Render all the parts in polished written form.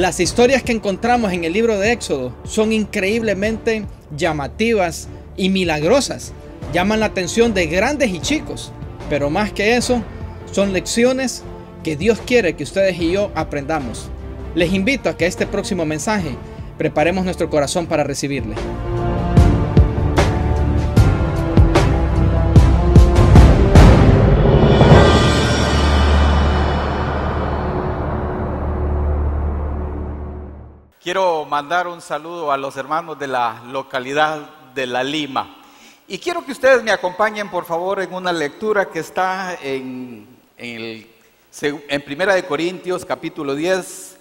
Las historias que encontramos en el libro de Éxodo son increíblemente llamativas y milagrosas. Llaman la atención de grandes y chicos, pero más que eso, son lecciones que Dios quiere que ustedes y yo aprendamos. Les invito a que este próximo mensaje preparemos nuestro corazón para recibirle. Quiero mandar un saludo a los hermanos de la localidad de La Lima. Y quiero que ustedes me acompañen, por favor, en una lectura que está en Primera de Corintios, capítulo 10,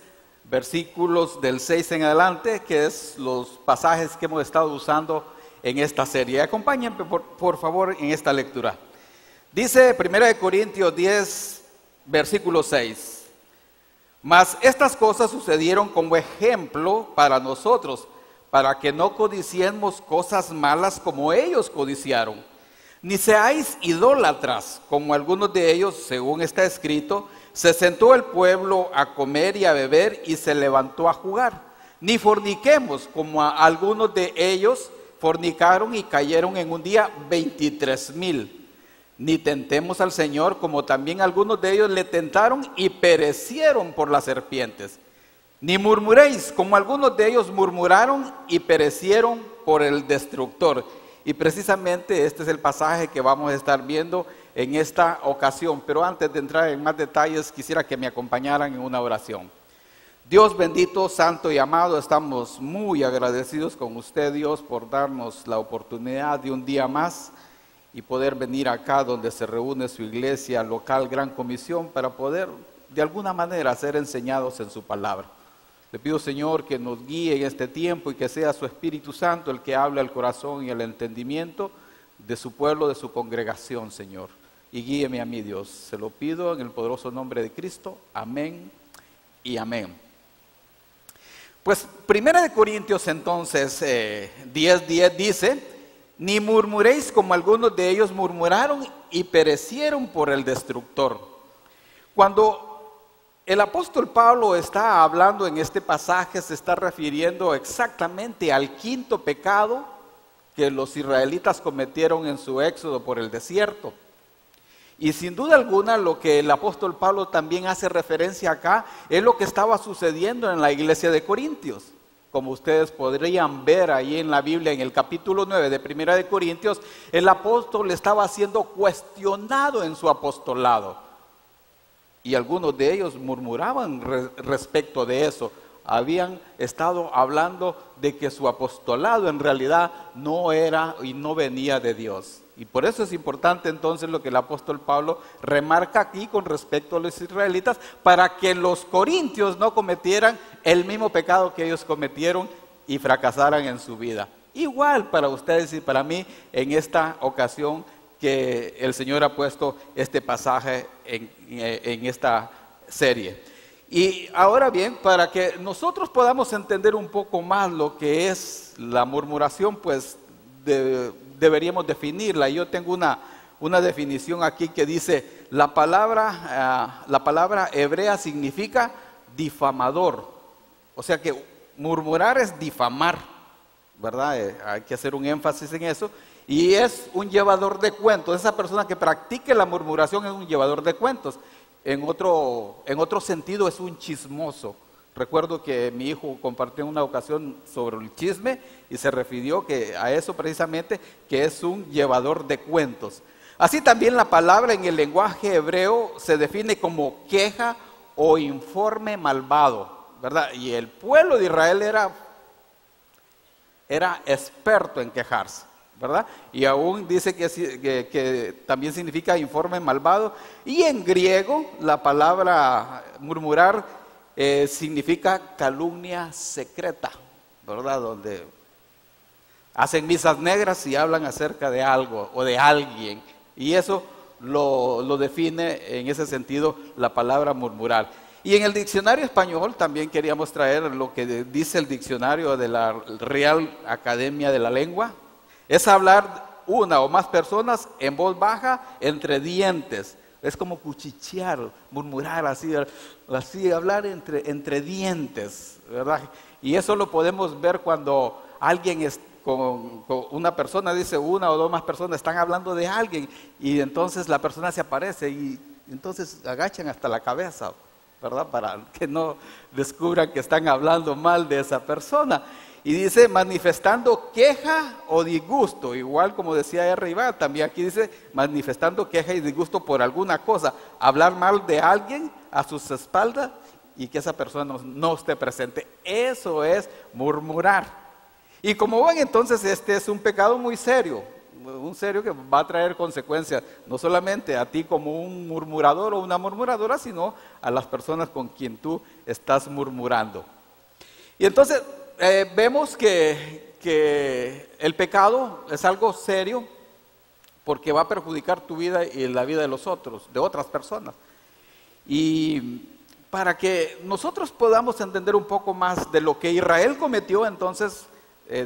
versículos del 6 en adelante, que es los pasajes que hemos estado usando en esta serie. Acompáñenme, por favor, en esta lectura. Dice Primera de Corintios 10, versículo 6. Mas estas cosas sucedieron como ejemplo para nosotros, para que no codiciemos cosas malas como ellos codiciaron. Ni seáis idólatras, como algunos de ellos, según está escrito, se sentó el pueblo a comer y a beber y se levantó a jugar. Ni forniquemos, como algunos de ellos fornicaron y cayeron en un día 23,000. Ni tentemos al Señor, como también algunos de ellos le tentaron y perecieron por las serpientes. Ni murmuréis, como algunos de ellos murmuraron y perecieron por el destructor. Y precisamente este es el pasaje que vamos a estar viendo en esta ocasión. Pero antes de entrar en más detalles, quisiera que me acompañaran en una oración. Dios bendito, santo y amado, estamos muy agradecidos con usted, Dios, por darnos la oportunidad de un día más y poder venir acá donde se reúne su iglesia local Gran Comisión para poder de alguna manera ser enseñados en su palabra. Le pido, Señor, que nos guíe en este tiempo y que sea su Espíritu Santo el que hable al corazón y al entendimiento de su pueblo, de su congregación, Señor. Y guíeme a mí, Dios. Se lo pido en el poderoso nombre de Cristo. Amén y amén. Pues Primera de Corintios entonces 10:10 dice: ni murmuréis como algunos de ellos murmuraron y perecieron por el destructor. Cuando el apóstol Pablo está hablando en este pasaje, se está refiriendo exactamente al quinto pecado que los israelitas cometieron en su éxodo por el desierto. Y sin duda alguna lo que el apóstol Pablo también hace referencia acá es lo que estaba sucediendo en la iglesia de Corintios. Como ustedes podrían ver ahí en la Biblia, en el capítulo 9 de Primera de Corintios, el apóstol estaba siendo cuestionado en su apostolado. Y algunos de ellos murmuraban respecto de eso. Habían estado hablando de que su apostolado en realidad no era y no venía de Dios. Y por eso es importante entonces lo que el apóstol Pablo remarca aquí con respecto a los israelitas, para que los corintios no cometieran el mismo pecado que ellos cometieron y fracasaran en su vida. Igual para ustedes y para mí en esta ocasión que el Señor ha puesto este pasaje en esta serie. Y ahora bien, para que nosotros podamos entender un poco más lo que es la murmuración, pues deberíamos definirla. Yo tengo una definición aquí que dice: la palabra hebrea significa difamador. O sea que murmurar es difamar, ¿verdad? Hay que hacer un énfasis en eso. Y es un llevador de cuentos. Esa persona que practique la murmuración es un llevador de cuentos. En otro sentido es un chismoso. Recuerdo que mi hijo compartió en una ocasión sobre el chisme y se refirió a eso precisamente, que es un llevador de cuentos. Así también la palabra en el lenguaje hebreo se define como queja o informe malvado, ¿verdad? Y el pueblo de Israel era experto en quejarse, ¿verdad? Y aún dice que también significa informe malvado. Y en griego la palabra murmurar significa calumnia secreta, ¿verdad? Donde hacen misas negras y hablan acerca de algo o de alguien. Y eso lo define en ese sentido la palabra murmurar. Y en el diccionario español también queríamos traer lo que dice el diccionario de la Real Academia de la Lengua. Es hablar una o más personas en voz baja entre dientes, Es como cuchichear, murmurar, así hablar entre dientes, ¿verdad? Y eso lo podemos ver cuando alguien con una persona, dice una o dos más personas, están hablando de alguien y entonces la persona se aparece y entonces agachan hasta la cabeza, ¿verdad? Para que no descubran que están hablando mal de esa persona. Y dice manifestando queja o disgusto, igual como decía arriba, también aquí dice manifestando queja y disgusto por alguna cosa, hablar mal de alguien a sus espaldas y que esa persona no esté presente. Eso es murmurar. Y como ven, entonces este es un pecado muy serio, que va a traer consecuencias, no solamente a ti como un murmurador o una murmuradora, sino a las personas con quien tú estás murmurando. Y entonces vemos que el pecado es algo serio porque va a perjudicar tu vida y la vida de los otros, de otras personas. Y para que nosotros podamos entender un poco más de lo que Israel cometió, entonces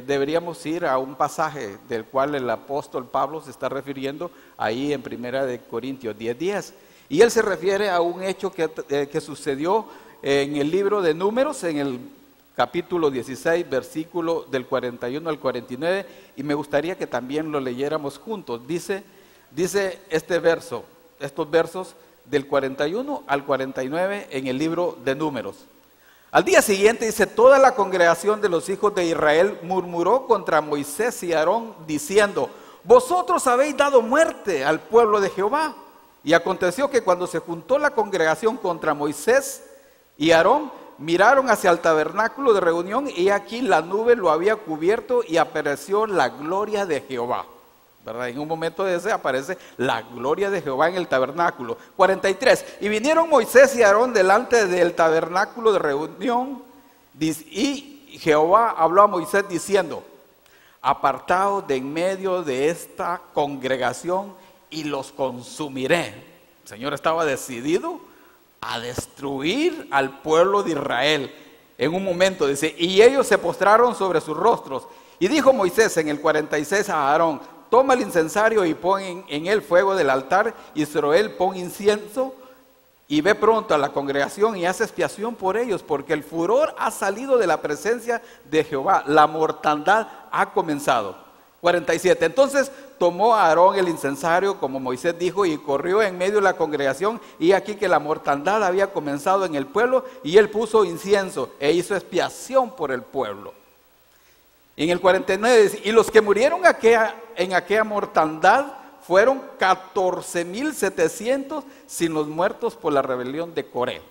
deberíamos ir a un pasaje del cual el apóstol Pablo se está refiriendo ahí en 1 Corintios 10:10. Y él se refiere a un hecho que sucedió en el libro de Números, en el capítulo 16, versículo del 41 al 49, y me gustaría que también lo leyéramos juntos. Dice estos versos del 41 al 49 en el libro de Números. Al día siguiente dice, toda la congregación de los hijos de Israel murmuró contra Moisés y Aarón diciendo, vosotros habéis dado muerte al pueblo de Jehová. Y aconteció que cuando se juntó la congregación contra Moisés y Aarón, miraron hacia el tabernáculo de reunión y aquí la nube lo había cubierto y apareció la gloria de Jehová. ¿Verdad? En un momento de ese aparece la gloria de Jehová en el tabernáculo. 43. Y vinieron Moisés y Aarón delante del tabernáculo de reunión y Jehová habló a Moisés diciendo, apartaos de en medio de esta congregación y los consumiré. El Señor estaba decidido a destruir al pueblo de Israel. En un momento dice, y ellos se postraron sobre sus rostros. Y dijo Moisés en el 46 a Aarón, toma el incensario y pon en él fuego del altar, y sobre él pon incienso, y ve pronto a la congregación y haz expiación por ellos, porque el furor ha salido de la presencia de Jehová, la mortandad ha comenzado. 47. Entonces tomó a Aarón el incensario, como Moisés dijo, y corrió en medio de la congregación, y aquí que la mortandad había comenzado en el pueblo, y él puso incienso e hizo expiación por el pueblo. En el 49 dice, y los que murieron en aquella mortandad fueron 14,700 sin los muertos por la rebelión de Coré.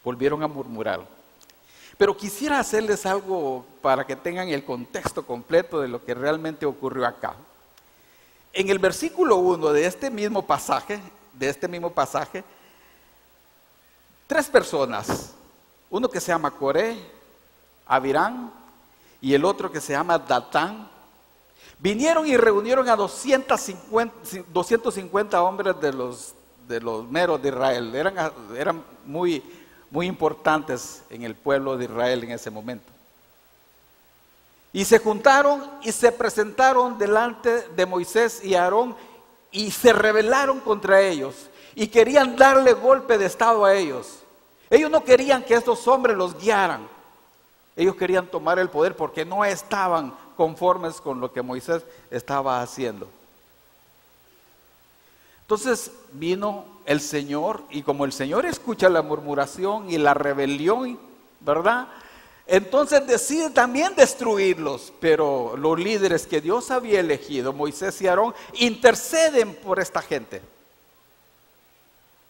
Volvieron a murmurar. Pero quisiera hacerles algo para que tengan el contexto completo de lo que realmente ocurrió acá. En el versículo 1 de este mismo pasaje, tres personas, uno que se llama Coré, Abirán y el otro que se llama Datán, vinieron y reunieron a 250 hombres de los meros de Israel. Eran muy importantes en el pueblo de Israel en ese momento. Y se juntaron y se presentaron delante de Moisés y Aarón y se rebelaron contra ellos y querían darle golpe de estado a ellos. Ellos no querían que estos hombres los guiaran. Ellos querían tomar el poder porque no estaban conformes con lo que Moisés estaba haciendo. Entonces vino el Señor, y como el Señor escucha la murmuración y la rebelión, ¿verdad? Entonces decide también destruirlos, pero los líderes que Dios había elegido, Moisés y Aarón, interceden por esta gente.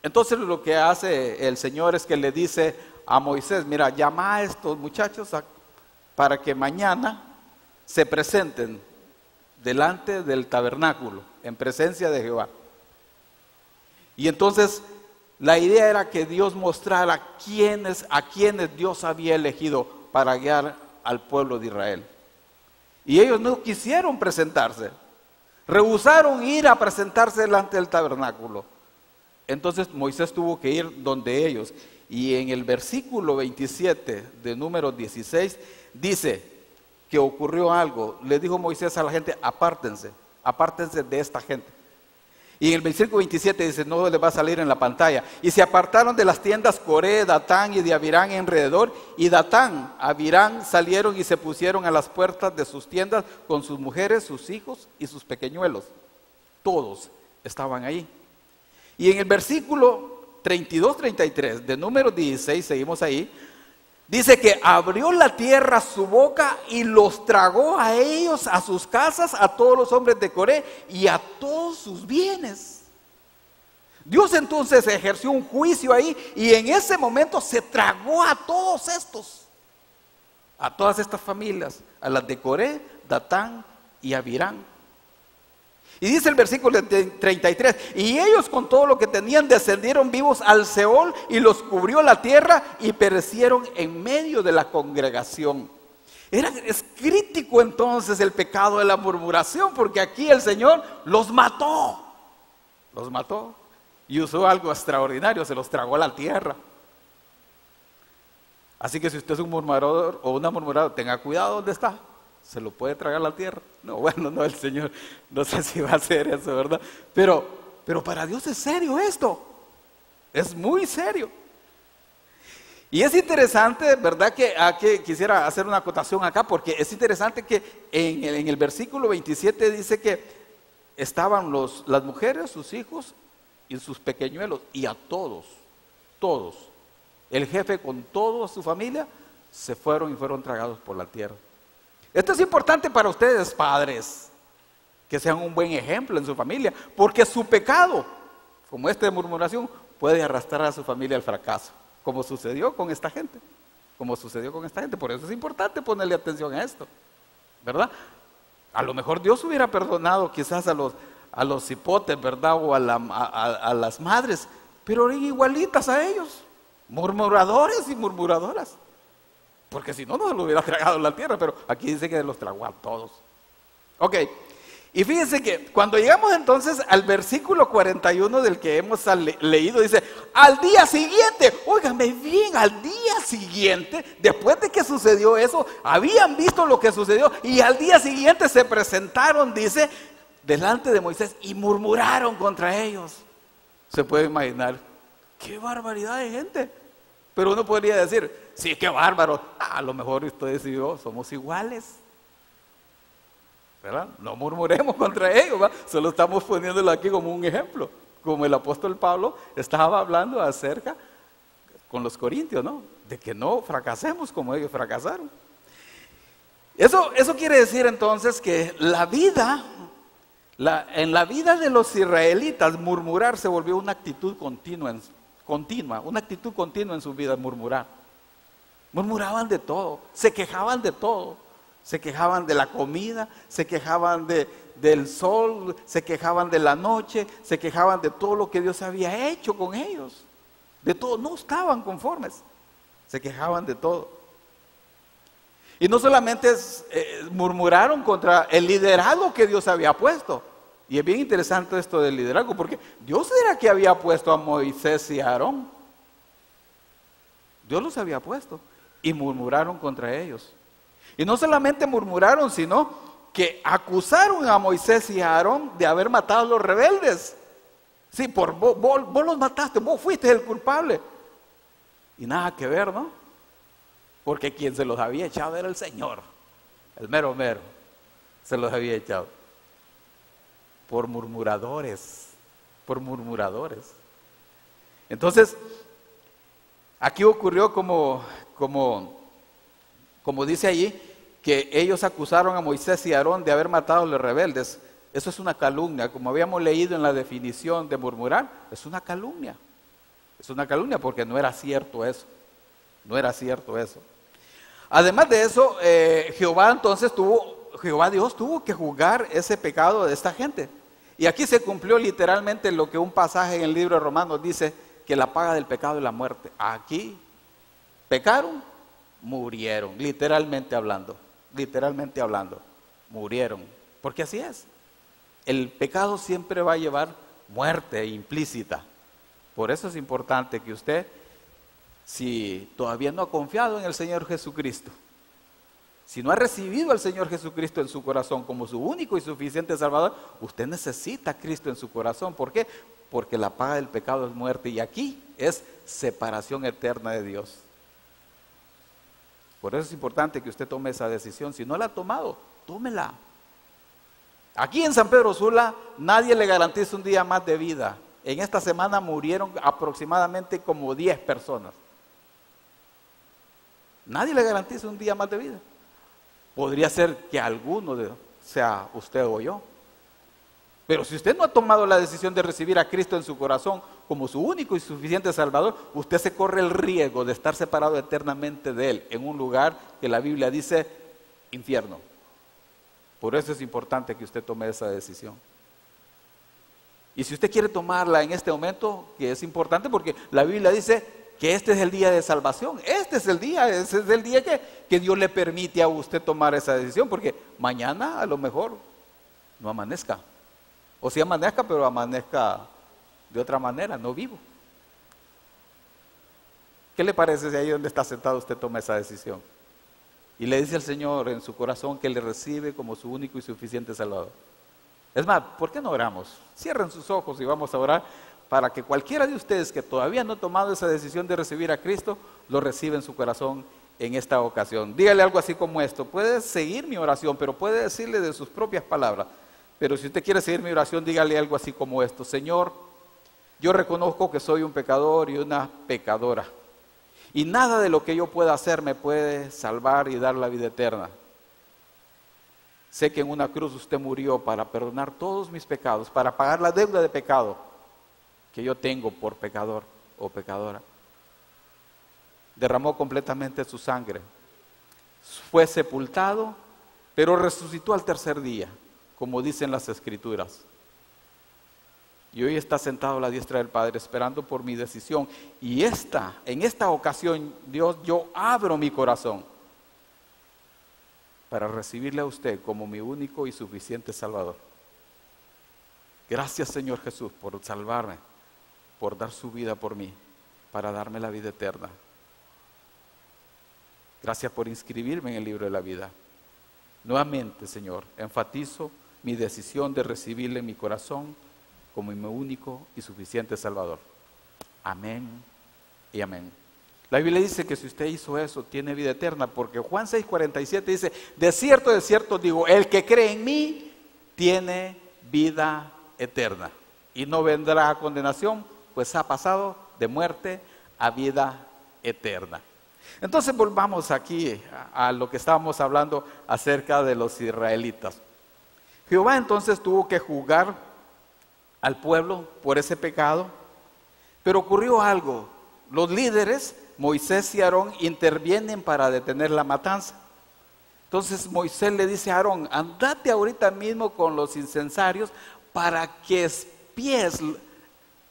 Entonces lo que hace el Señor es que le dice a Moisés, mira, llama a estos muchachos para que mañana se presenten delante del tabernáculo, en presencia de Jehová. Y entonces la idea era que Dios mostrara a quienes Dios había elegido para guiar al pueblo de Israel. Y ellos no quisieron presentarse, rehusaron ir a presentarse delante del tabernáculo. Entonces Moisés tuvo que ir donde ellos. Y en el versículo 27 de Números 16 dice que ocurrió algo. Le dijo Moisés a la gente, apártense de esta gente. Y en el versículo 27 dice, no les va a salir en la pantalla. Y se apartaron de las tiendas Coré, Datán y de Abirán alrededor. Y Datán, Abirán salieron y se pusieron a las puertas de sus tiendas con sus mujeres, sus hijos y sus pequeñuelos. Todos estaban ahí. Y en el versículo 32-33 de Números 16, seguimos ahí, dice que abrió la tierra su boca y los tragó a ellos, a sus casas, a todos los hombres de Coré y a todos sus bienes. Dios entonces ejerció un juicio ahí y en ese momento se tragó a todos estos, a todas estas familias, a las de Coré, Datán y Abirán. Y dice el versículo 33, y ellos con todo lo que tenían descendieron vivos al Seol y los cubrió la tierra y perecieron en medio de la congregación. Es crítico entonces el pecado de la murmuración, porque aquí el Señor los mató y usó algo extraordinario, se los tragó a la tierra. Así que si usted es un murmurador o una murmuradora, tenga cuidado donde está. ¿Se lo puede tragar la tierra? No, bueno, no, el Señor no sé si va a hacer eso, ¿verdad? Pero para Dios es serio esto. Es muy serio. Y es interesante, ¿verdad? Que quisiera hacer una acotación acá, porque es interesante que en el versículo 27 dice que estaban las mujeres, sus hijos y sus pequeñuelos, y a todos, el jefe con toda su familia, se fueron y fueron tragados por la tierra. Esto es importante para ustedes, padres, que sean un buen ejemplo en su familia, porque su pecado, como este de murmuración, puede arrastrar a su familia al fracaso, como sucedió con esta gente, Por eso es importante ponerle atención a esto, ¿verdad? A lo mejor Dios hubiera perdonado quizás a los hipotes, ¿verdad? O a las madres, pero eran igualitas a ellos, murmuradores y murmuradoras. Porque si no, no lo hubiera tragado en la tierra, pero aquí dice que los tragó a todos. Ok, y fíjense que cuando llegamos entonces al versículo 41 del que hemos leído, dice, al día siguiente, óigame bien, al día siguiente, después de que sucedió eso, habían visto lo que sucedió y al día siguiente se presentaron, dice, delante de Moisés y murmuraron contra ellos. Se puede imaginar, qué barbaridad de gente. Pero uno podría decir, sí, qué bárbaro, a lo mejor ustedes y yo somos iguales, ¿verdad? No murmuremos contra ellos, ¿verdad? Solo estamos poniéndolo aquí como un ejemplo, como el apóstol Pablo estaba hablando acerca con los corintios, ¿no? De que no fracasemos como ellos fracasaron. Eso quiere decir entonces que en la vida de los israelitas, murmurar se volvió una actitud continua, una actitud continua en su vida, murmurar. Murmuraban de todo, se quejaban de todo, se quejaban de la comida, se quejaban del sol, se quejaban de la noche, se quejaban de todo lo que Dios había hecho con ellos, de todo, no estaban conformes, se quejaban de todo. Y no solamente murmuraron contra el liderazgo que Dios había puesto. Y es bien interesante esto del liderazgo, porque Dios era que había puesto a Moisés y a Aarón. Dios los había puesto y murmuraron contra ellos. Y no solamente murmuraron, sino que acusaron a Moisés y a Aarón de haber matado a los rebeldes. Sí, vos los mataste, vos fuiste el culpable. Y nada que ver, ¿no? Porque quien se los había echado era el Señor, el mero mero, se los había echado. Por murmuradores. Entonces, aquí ocurrió como dice allí, que ellos acusaron a Moisés y a Aarón de haber matado a los rebeldes. Eso es una calumnia, como habíamos leído en la definición de murmurar, es una calumnia. Es una calumnia porque no era cierto eso. Además de eso, Jehová Dios tuvo que juzgar ese pecado de esta gente. Y aquí se cumplió literalmente lo que un pasaje en el libro de Romanos dice, que la paga del pecado es la muerte. Aquí pecaron, murieron, literalmente hablando, murieron. Porque así es. El pecado siempre va a llevar muerte implícita. Por eso es importante que usted, si todavía no ha confiado en el Señor Jesucristo, Si no ha recibido al Señor Jesucristo en su corazón como su único y suficiente Salvador, usted necesita a Cristo en su corazón. ¿Por qué? Porque la paga del pecado es muerte y aquí es separación eterna de Dios. Por eso es importante que usted tome esa decisión. Si no la ha tomado, tómela. Aquí en San Pedro Sula nadie le garantiza un día más de vida. En esta semana murieron aproximadamente como 10 personas. Nadie le garantiza un día más de vida. Podría ser que alguno sea usted o yo. Pero si usted no ha tomado la decisión de recibir a Cristo en su corazón como su único y suficiente Salvador, usted se corre el riesgo de estar separado eternamente de Él en un lugar que la Biblia dice infierno. Por eso es importante que usted tome esa decisión. Y si usted quiere tomarla en este momento, que es importante porque la Biblia dice que este es el día de salvación. Este es el día que Dios le permite a usted tomar esa decisión, porque mañana a lo mejor no amanezca. O sí amanezca, pero amanezca de otra manera, no vivo. ¿Qué le parece si ahí donde está sentado usted toma esa decisión? Y le dice al Señor en su corazón que le recibe como su único y suficiente Salvador. Es más, ¿por qué no oramos? Cierren sus ojos y vamos a orar para que cualquiera de ustedes que todavía no ha tomado esa decisión de recibir a Cristo, lo reciba en su corazón en esta ocasión. Dígale algo así como esto. Puede seguir mi oración, pero puede decirle de sus propias palabras. Pero si usted quiere seguir mi oración, dígale algo así como esto. Señor, yo reconozco que soy un pecador y una pecadora. Y nada de lo que yo pueda hacer me puede salvar y dar la vida eterna. Sé que en una cruz usted murió para perdonar todos mis pecados, para pagar la deuda de pecado que yo tengo por pecador o pecadora. Derramó completamente su sangre. Fue sepultado, pero resucitó al tercer día, como dicen las Escrituras. Y hoy está sentado a la diestra del Padre esperando por mi decisión. Y en esta ocasión, Dios, yo abro mi corazón para recibirle a usted como mi único y suficiente Salvador. Gracias, Señor Jesús, por salvarme, por dar su vida por mí, para darme la vida eterna. Gracias por inscribirme en el libro de la vida. Nuevamente, Señor, enfatizo mi decisión de recibirle en mi corazón como mi único y suficiente Salvador. Amén y amén. La Biblia dice que si usted hizo eso, tiene vida eterna, porque Juan 6:47 dice, de cierto digo, el que cree en mí, tiene vida eterna, y no vendrá a condenación, pues ha pasado de muerte a vida eterna. Entonces volvamos aquí a lo que estábamos hablando acerca de los israelitas. Jehová entonces tuvo que juzgar al pueblo por ese pecado, pero ocurrió algo. Los líderes, Moisés y Aarón, intervienen para detener la matanza. Entonces Moisés le dice a Aarón, andate ahorita mismo con los incensarios para que expíes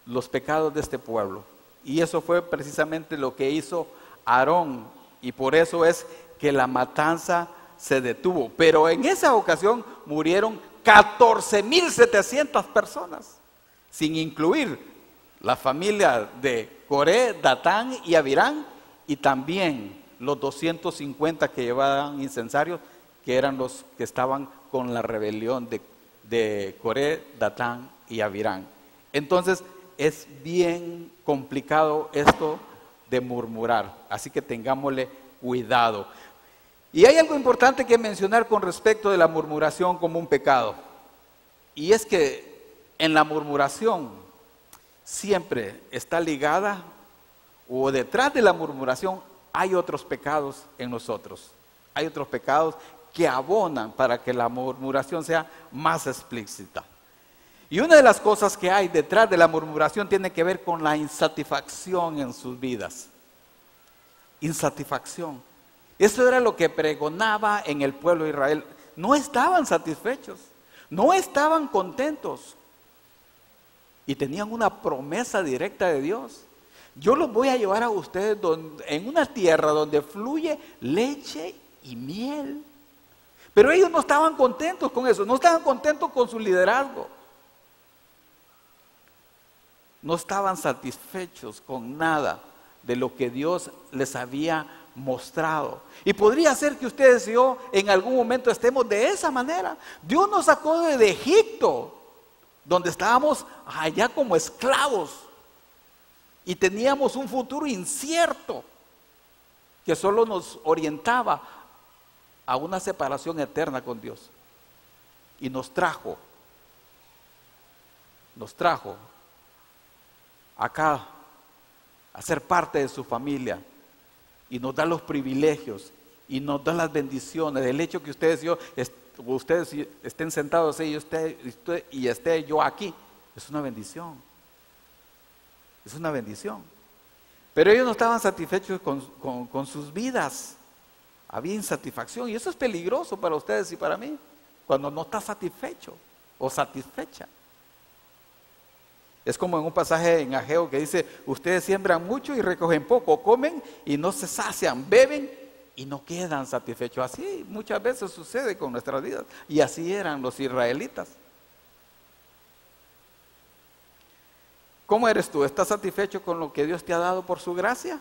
los pecados de este pueblo. Y eso fue precisamente lo que hizo Aarón, y por eso es que la matanza se detuvo. Pero en esa ocasión murieron 14,700 personas, sin incluir la familia de Coré, Datán y Abirán, y también los 250 que llevaban incensarios, que eran los que estaban con la rebelión de Coré, Datán y Abirán. Entonces es bien complicado esto de murmurar, así que tengámosle cuidado. Y hay algo importante que mencionar con respecto de la murmuración como un pecado, y es que en la murmuración siempre está ligada, o detrás de la murmuración hay otros pecados en nosotros, hay otros pecados que abonan para que la murmuración sea más explícita. Y una de las cosas que hay detrás de la murmuración tiene que ver con la insatisfacción en sus vidas. Insatisfacción. Eso era lo que pregonaba en el pueblo de Israel. No estaban satisfechos, no estaban contentos. Y tenían una promesa directa de Dios. Yo los voy a llevar a ustedes en una tierra donde fluye leche y miel. Pero ellos no estaban contentos con eso, no estaban contentos con su liderazgo. No estaban satisfechos con nada de lo que Dios les había mostrado. Y podría ser que ustedes y yo en algún momento estemos de esa manera. Dios nos sacó de Egipto, donde estábamos allá como esclavos y teníamos un futuro incierto que solo nos orientaba a una separación eterna con Dios. Y nos trajo acá a ser parte de su familia, y nos da los privilegios y nos da las bendiciones. El hecho que ustedes estén sentados ahí y esté yo aquí, es una bendición. Es una bendición. Pero ellos no estaban satisfechos con sus vidas. Había insatisfacción, y eso es peligroso para ustedes y para mí, cuando no está satisfecho o satisfecha. Es como en un pasaje en Ageo que dice: ustedes siembran mucho y recogen poco, comen y no se sacian, beben y no quedan satisfechos. Así muchas veces sucede con nuestras vidas, y así eran los israelitas. ¿Cómo eres tú? ¿Estás satisfecho con lo que Dios te ha dado por su gracia?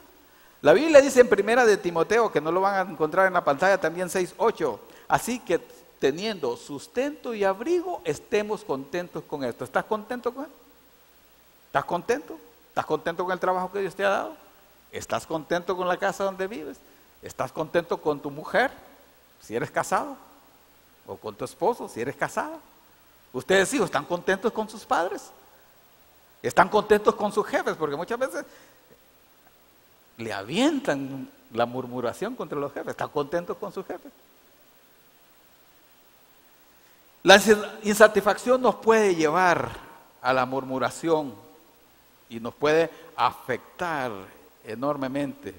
La Biblia dice en Primera de Timoteo, que no lo van a encontrar en la pantalla, también 6:8, así que teniendo sustento y abrigo, estemos contentos con esto. ¿Estás contento con esto? ¿Estás contento? ¿Estás contento con el trabajo que Dios te ha dado? ¿Estás contento con la casa donde vives? ¿Estás contento con tu mujer, si eres casado? ¿O con tu esposo, si eres casada? ¿Ustedes hijos están contentos con sus padres? ¿Están contentos con sus jefes? Porque muchas veces le avientan la murmuración contra los jefes. ¿Están contentos con sus jefes? La insatisfacción nos puede llevar a la murmuración y nos puede afectar enormemente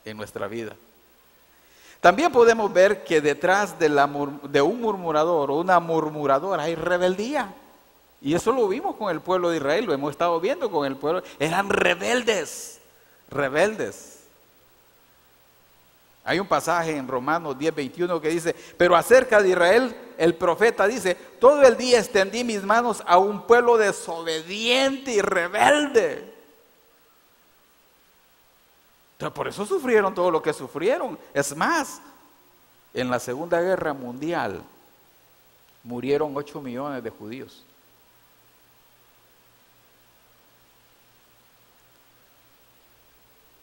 en nuestra vida. También podemos ver que detrás de un murmurador o una murmuradora hay rebeldía. Y eso lo vimos con el pueblo de Israel, lo hemos estado viendo con el pueblo. Eran rebeldes. Hay un pasaje en Romanos 10:21 que dice: pero acerca de Israel, el profeta dice: todo el día extendí mis manos a un pueblo desobediente y rebelde. Entonces, por eso sufrieron todo lo que sufrieron. Es más, en la Segunda Guerra Mundial murieron 8 millones de judíos.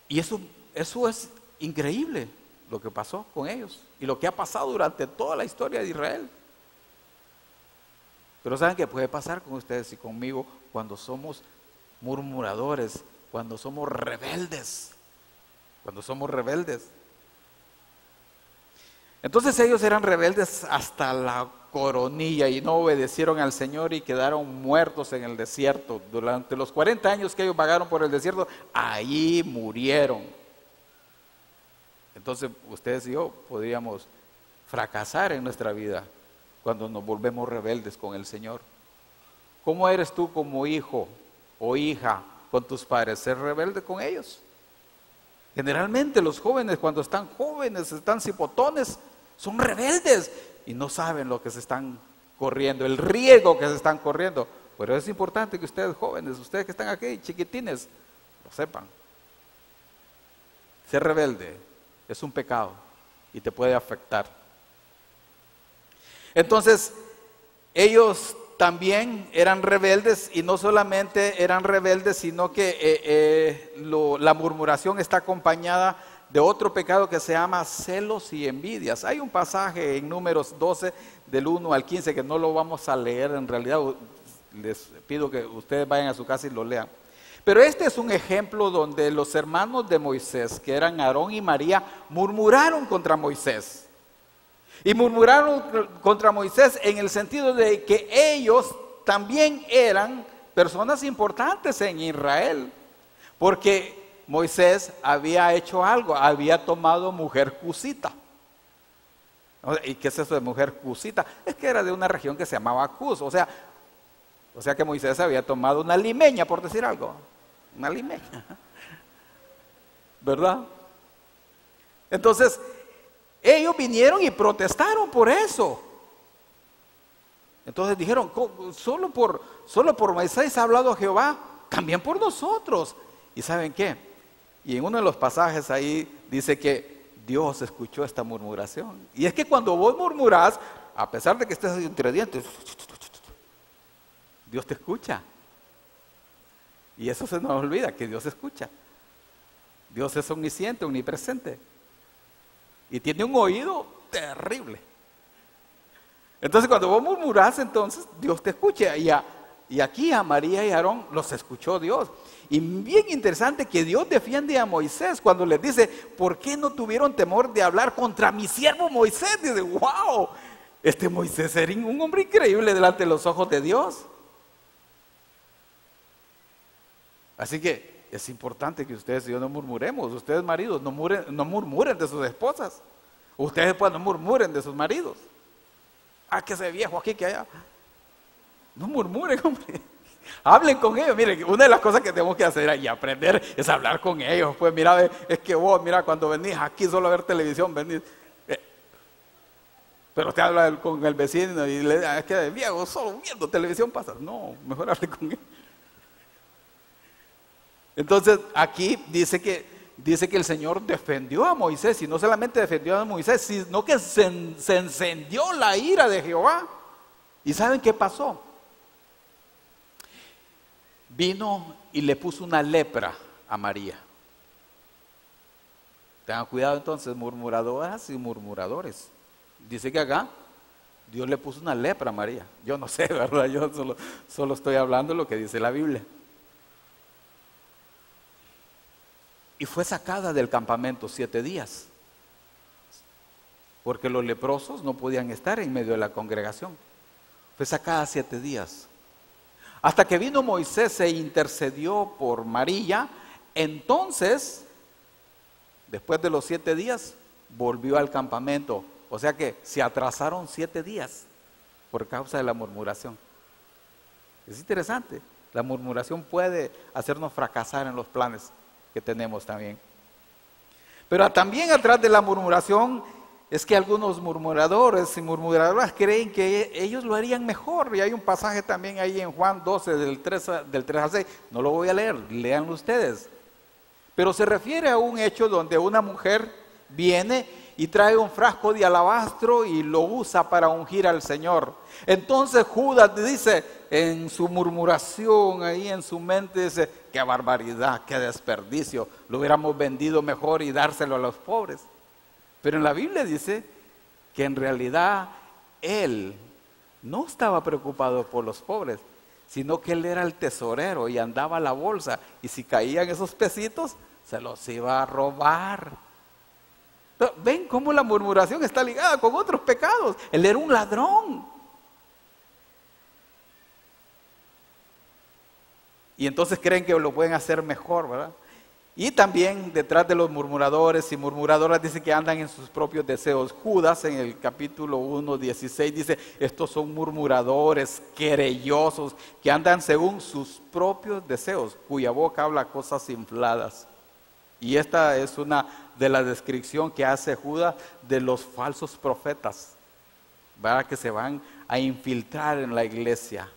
Y eso es increíble, lo que pasó con ellos y lo que ha pasado durante toda la historia de Israel. Pero ¿saben qué puede pasar con ustedes y conmigo cuando somos murmuradores, cuando somos rebeldes? Cuando somos rebeldes. Entonces ellos eran rebeldes hasta la coronilla y no obedecieron al Señor y quedaron muertos en el desierto. Durante los 40 años que ellos vagaron por el desierto, ahí murieron. Entonces ustedes y yo podríamos fracasar en nuestra vida cuando nos volvemos rebeldes con el Señor. ¿Cómo eres tú como hijo o hija con tus padres? ¿Ser rebelde con ellos? Generalmente los jóvenes, cuando están jóvenes, están cipotones, son rebeldes y no saben lo que se están corriendo, el riesgo que se están corriendo. Pero es importante que ustedes jóvenes, ustedes que están aquí, chiquitines, lo sepan. Ser rebelde es un pecado y te puede afectar. Entonces, ellos también eran rebeldes, y no solamente eran rebeldes, sino que la murmuración está acompañada de otro pecado que se llama celos y envidias. Hay un pasaje en Números 12 del 1 al 15 que no lo vamos a leer, en realidad les pido que ustedes vayan a su casa y lo lean. Pero este es un ejemplo donde los hermanos de Moisés, que eran Aarón y María, murmuraron contra Moisés. Y murmuraron contra Moisés en el sentido de que ellos también eran personas importantes en Israel, porque Moisés había hecho algo, había tomado mujer cusita. ¿Y qué es eso de mujer cusita? Es que era de una región que se llamaba Cus, o sea que Moisés había tomado una limeña, por decir algo, una limeña, ¿verdad? Entonces, ellos vinieron y protestaron por eso. Entonces dijeron: solo por Moisés ha hablado Jehová, también por nosotros. ¿Y saben qué? Y en uno de los pasajes ahí dice que Dios escuchó esta murmuración. Y es que cuando vos murmurás, a pesar de que estés entre dientes, Dios te escucha. Y eso se nos olvida, que Dios escucha. Dios es omnisciente, omnipresente. Y tiene un oído terrible. Entonces cuando vos murmurás, entonces Dios te escucha. Y aquí a María y a Aarón los escuchó Dios. Y bien interesante que Dios defiende a Moisés cuando les dice, ¿por qué no tuvieron temor de hablar contra mi siervo Moisés? Dice, wow, este Moisés era un hombre increíble delante de los ojos de Dios. Así que es importante que ustedes y yo no murmuremos. Ustedes maridos, no murmuren de sus esposas. Ustedes pues no murmuren de sus maridos. Ah, que ese viejo aquí, que allá. No murmuren, hombre. Hablen con ellos. Miren, una de las cosas que tenemos que hacer y aprender es hablar con ellos. Pues mira, es que vos, mira, cuando venís aquí solo a ver televisión, venís. Pero usted habla con el vecino y le dice, es que viejo, solo viendo televisión pasa. No, mejor hable con él. Entonces aquí dice que el Señor defendió a Moisés, y no solamente defendió a Moisés, sino que se encendió la ira de Jehová. ¿Y saben qué pasó? Vino y le puso una lepra a María. Tengan cuidado entonces, murmuradoras y murmuradores. Dice que acá Dios le puso una lepra a María. Yo no sé, ¿verdad? Yo solo estoy hablando lo que dice la Biblia. Y fue sacada del campamento 7 días, porque los leprosos no podían estar en medio de la congregación. Fue sacada 7 días. Hasta que vino Moisés e intercedió por María. Entonces, después de los 7 días, volvió al campamento. O sea que se atrasaron 7 días por causa de la murmuración. Es interesante. La murmuración puede hacernos fracasar en los planes que tenemos también. Pero también atrás de la murmuración es que algunos murmuradores y murmuradoras creen que ellos lo harían mejor. Y hay un pasaje también ahí en Juan 12 del 3 al 6. No lo voy a leer, léanlo ustedes. Pero se refiere a un hecho donde una mujer viene y trae un frasco de alabastro y lo usa para ungir al Señor. Entonces Judas dice en su murmuración, ahí en su mente, dice, qué barbaridad, qué desperdicio, lo hubiéramos vendido mejor y dárselo a los pobres. Pero en la Biblia dice que en realidad él no estaba preocupado por los pobres, sino que él era el tesorero y andaba a la bolsa, y si caían esos pesitos, se los iba a robar. ¿Ven cómo la murmuración está ligada con otros pecados? Él era un ladrón. Y entonces creen que lo pueden hacer mejor, ¿verdad? Y también detrás de los murmuradores y murmuradoras dice que andan en sus propios deseos. Judas en el capítulo 1, 16 dice, estos son murmuradores, querellosos, que andan según sus propios deseos, cuya boca habla cosas infladas. Y esta es una de las descripciones que hace Judas de los falsos profetas, ¿verdad? Que se van a infiltrar en la iglesia.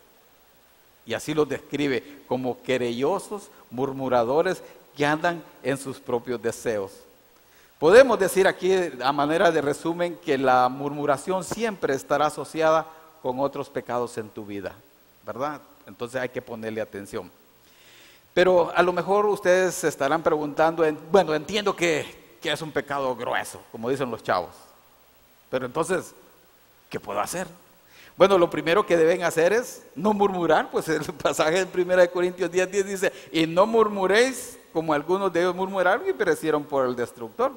Y así los describe como querellosos, murmuradores que andan en sus propios deseos. Podemos decir aquí a manera de resumen que la murmuración siempre estará asociada con otros pecados en tu vida, ¿verdad? Entonces hay que ponerle atención. Pero a lo mejor ustedes se estarán preguntando, bueno, entiendo que es un pecado grueso, como dicen los chavos. Pero entonces, ¿qué puedo hacer? Bueno, lo primero que deben hacer es no murmurar, pues el pasaje de 1 Corintios 10:10 dice, y no murmuréis como algunos de ellos murmuraron y perecieron por el destructor.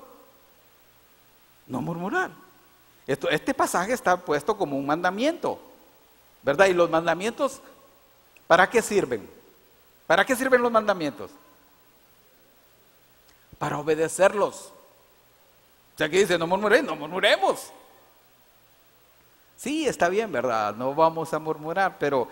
No murmurar. Este pasaje está puesto como un mandamiento, ¿verdad? Y los mandamientos, ¿para qué sirven? ¿Para qué sirven los mandamientos? Para obedecerlos. O sea, que dice, no murmuréis, no murmuremos. Sí, está bien, ¿verdad? No vamos a murmurar, pero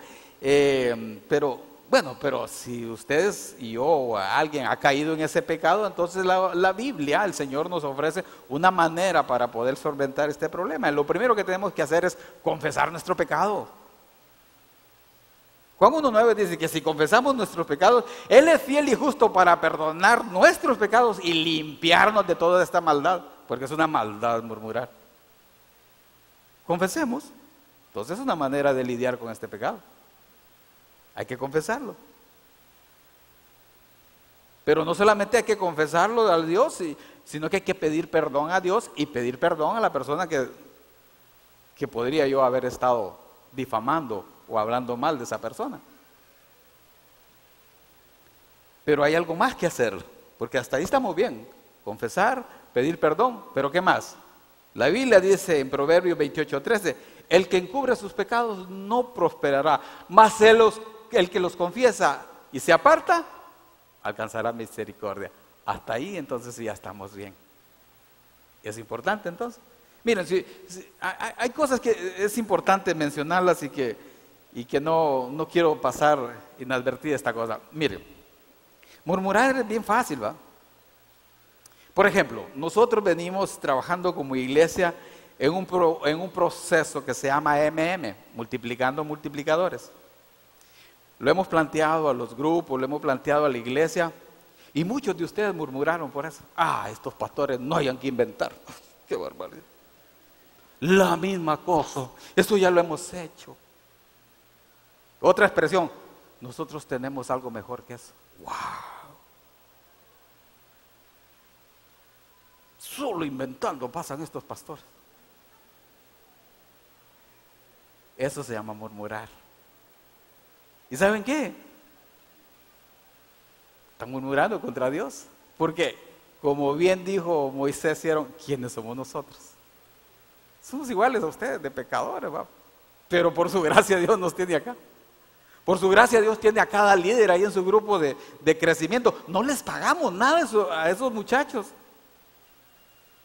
si ustedes y yo o alguien ha caído en ese pecado, entonces la Biblia, el Señor nos ofrece una manera para poder solventar este problema. Lo primero que tenemos que hacer es confesar nuestro pecado. Juan 1:9 dice que si confesamos nuestros pecados, Él es fiel y justo para perdonar nuestros pecados y limpiarnos de toda esta maldad, porque es una maldad murmurar. Confesemos. Entonces es una manera de lidiar con este pecado. Hay que confesarlo. Pero no solamente hay que confesarlo a Dios, sino que hay que pedir perdón a Dios y pedir perdón a la persona que podría yo haber estado difamando o hablando mal de esa persona. Pero hay algo más que hacer, porque hasta ahí estamos bien. Confesar, pedir perdón, pero ¿qué más? La Biblia dice en Proverbios 28:13, el que encubre sus pecados no prosperará, mas el que los confiesa y se aparta, alcanzará misericordia. Hasta ahí entonces ya estamos bien. Es importante entonces. Miren, hay cosas que es importante mencionarlas y que no quiero pasar inadvertida esta cosa. Miren, murmurar es bien fácil, ¿va? Por ejemplo, nosotros venimos trabajando como iglesia en un proceso que se llama multiplicando multiplicadores. Lo hemos planteado a los grupos, lo hemos planteado a la iglesia y muchos de ustedes murmuraron por eso. Estos pastores no hayan que inventar. ¡Qué barbaridad! La misma cosa, eso ya lo hemos hecho. Otra expresión, nosotros tenemos algo mejor que eso. ¡Wow! Solo inventando pasan estos pastores. Eso se llama murmurar. ¿Y saben qué? Están murmurando contra Dios. Porque, como bien dijo Moisés, ¿quiénes somos nosotros? Somos iguales a ustedes, de pecadores, ¿va? Pero por su gracia Dios nos tiene acá. Por su gracia Dios tiene a cada líder ahí en su grupo de crecimiento. No les pagamos nada a esos muchachos.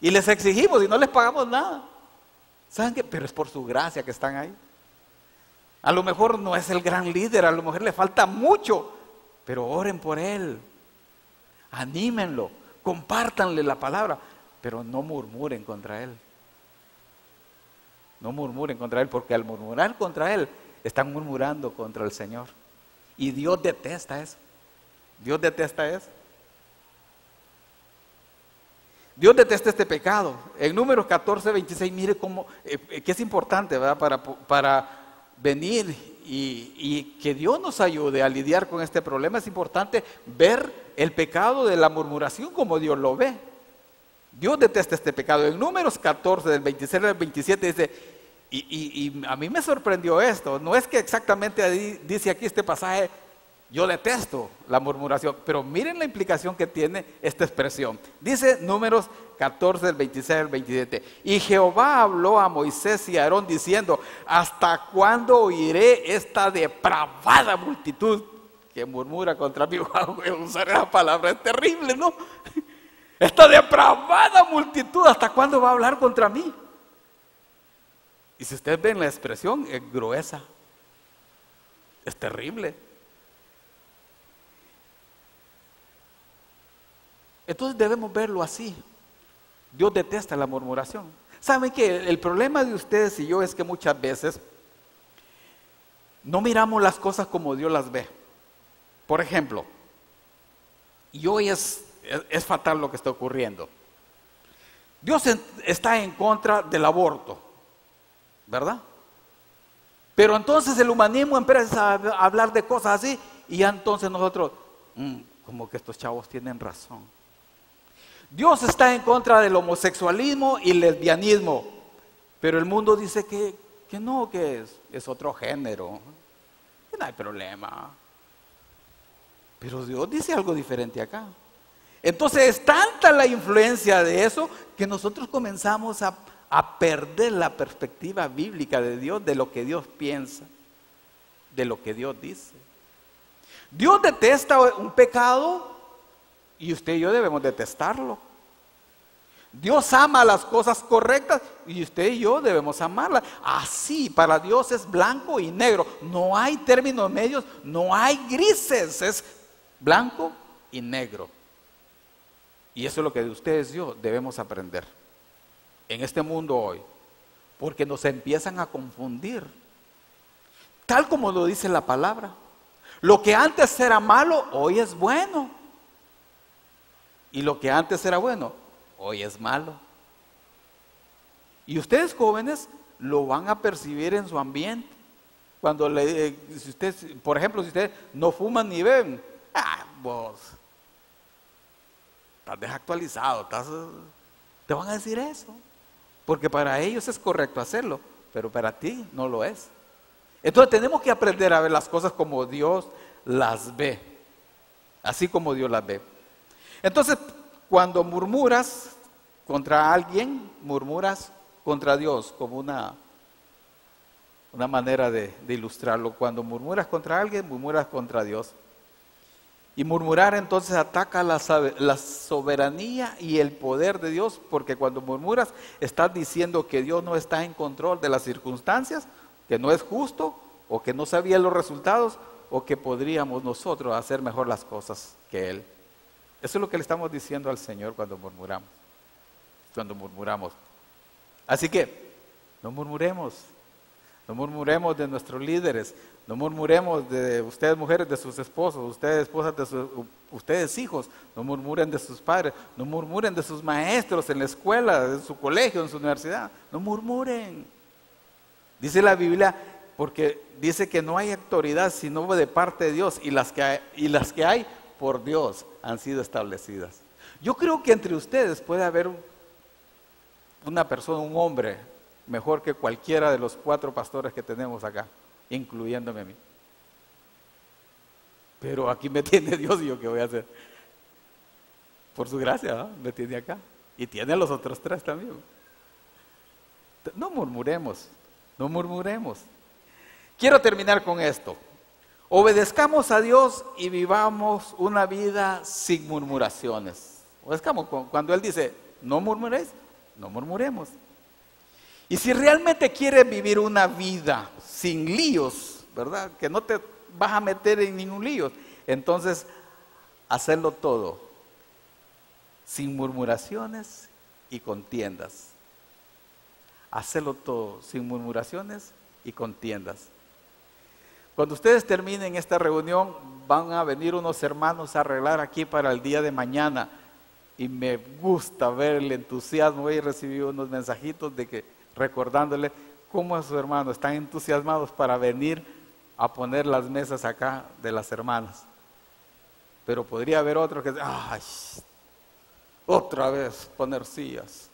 Y les exigimos y no les pagamos nada. ¿Saben qué? Pero es por su gracia que están ahí. A lo mejor no es el gran líder, a lo mejor le falta mucho, pero oren por él, anímenlo, compártanle la palabra, pero no murmuren contra él. No murmuren contra él, porque al murmurar contra él, están murmurando contra el Señor. Y Dios detesta eso. Dios detesta eso. Dios detesta este pecado. En Números 14:26, mire cómo, que es importante, ¿verdad? Para venir y que Dios nos ayude a lidiar con este problema. Es importante ver el pecado de la murmuración como Dios lo ve. Dios detesta este pecado. En Números 14, del 26 al 27 dice, y a mí me sorprendió esto, no es que exactamente dice aquí este pasaje, yo detesto la murmuración, pero miren la implicación que tiene esta expresión. Dice Números 14, del 26 al 27. Y Jehová habló a Moisés y a Aarón diciendo, ¿hasta cuándo oiré esta depravada multitud que murmura contra mí? Voy a usar esa palabra, es terrible, ¿no? Esta depravada multitud, ¿hasta cuándo va a hablar contra mí? Y si ustedes ven la expresión, es gruesa, es terrible. Entonces debemos verlo así. Dios detesta la murmuración. ¿Saben qué? El problema de ustedes y yo es que muchas veces no miramos las cosas como Dios las ve. Por ejemplo, y hoy es fatal lo que está ocurriendo. Dios está en contra del aborto, ¿verdad? Pero entonces el humanismo empieza a hablar de cosas así y ya entonces nosotros, como que estos chavos tienen razón. Dios está en contra del homosexualismo y lesbianismo, pero el mundo dice que no, que es otro género, que no hay problema. Pero Dios dice algo diferente acá. Entonces es tanta la influencia de eso que nosotros comenzamos a perder la perspectiva bíblica de Dios, de lo que Dios piensa, de lo que Dios dice. Dios detesta un pecado y usted y yo debemos detestarlo. Dios ama las cosas correctas y usted y yo debemos amarlas. Así, para Dios es blanco y negro. No hay términos medios, no hay grises, es blanco y negro. Y eso es lo que ustedes y yo debemos aprender en este mundo hoy, porque nos empiezan a confundir. Tal como lo dice la palabra, Lo que antes era malo, hoy es bueno. Y lo que antes era bueno, hoy es malo. Y ustedes jóvenes lo van a percibir en su ambiente. Cuando si usted, por ejemplo, si ustedes no fuman ni beben, vos estás desactualizado, te van a decir eso. Porque para ellos es correcto hacerlo, pero para ti no lo es. Entonces tenemos que aprender a ver las cosas como Dios las ve, así como Dios las ve. Entonces, cuando murmuras contra alguien, murmuras contra Dios, como una manera de ilustrarlo. Cuando murmuras contra alguien, murmuras contra Dios. Y murmurar entonces ataca la soberanía y el poder de Dios, porque cuando murmuras estás diciendo que Dios no está en control de las circunstancias, que no es justo, o que no sabía los resultados, o que podríamos nosotros hacer mejor las cosas que Él. Eso es lo que le estamos diciendo al Señor cuando murmuramos. Así que, no murmuremos. No murmuremos de nuestros líderes. No murmuremos de ustedes mujeres de sus esposos, ustedes esposas de ustedes hijos. No murmuren de sus padres. No murmuren de sus maestros en la escuela, en su colegio, en su universidad. No murmuren. Dice la Biblia, porque dice que no hay autoridad sino de parte de Dios, y las que hay por Dios han sido establecidas. Yo creo que entre ustedes puede haber una persona, un hombre, mejor que cualquiera de los 4 pastores que tenemos acá, incluyéndome a mí. Pero aquí me tiene Dios, y yo qué voy a hacer. Por su gracia, ¿no? Me tiene acá. Y tiene a los otros 3 también. No murmuremos. No murmuremos. Quiero terminar con esto. Obedezcamos a Dios y vivamos una vida sin murmuraciones. Obedezcamos. Cuando Él dice, no murmuréis, no murmuremos. Y si realmente quieres vivir una vida sin líos, ¿verdad? Que no te vas a meter en ningún lío, entonces hacerlo todo sin murmuraciones y contiendas. Hacerlo todo sin murmuraciones y contiendas. Cuando ustedes terminen esta reunión, van a venir unos hermanos a arreglar aquí para el día de mañana. Y me gusta ver el entusiasmo. Hoy recibí unos mensajitos de que recordándole cómo a sus hermanos están entusiasmados para venir a poner las mesas acá de las hermanas. Pero podría haber otro que ¡ay! Otra vez poner sillas.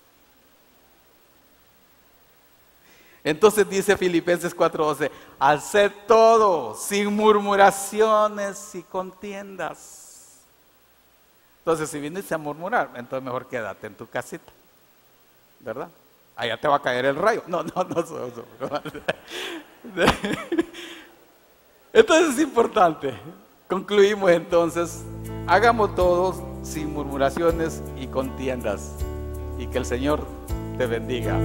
Entonces dice Filipenses 4:12, haced todo sin murmuraciones y contiendas. Entonces si viniste a murmurar, entonces mejor quédate en tu casita, ¿verdad? Allá te va a caer el rayo. No. Entonces es importante. Concluimos entonces, hagamos todos sin murmuraciones y contiendas, y que el Señor te bendiga.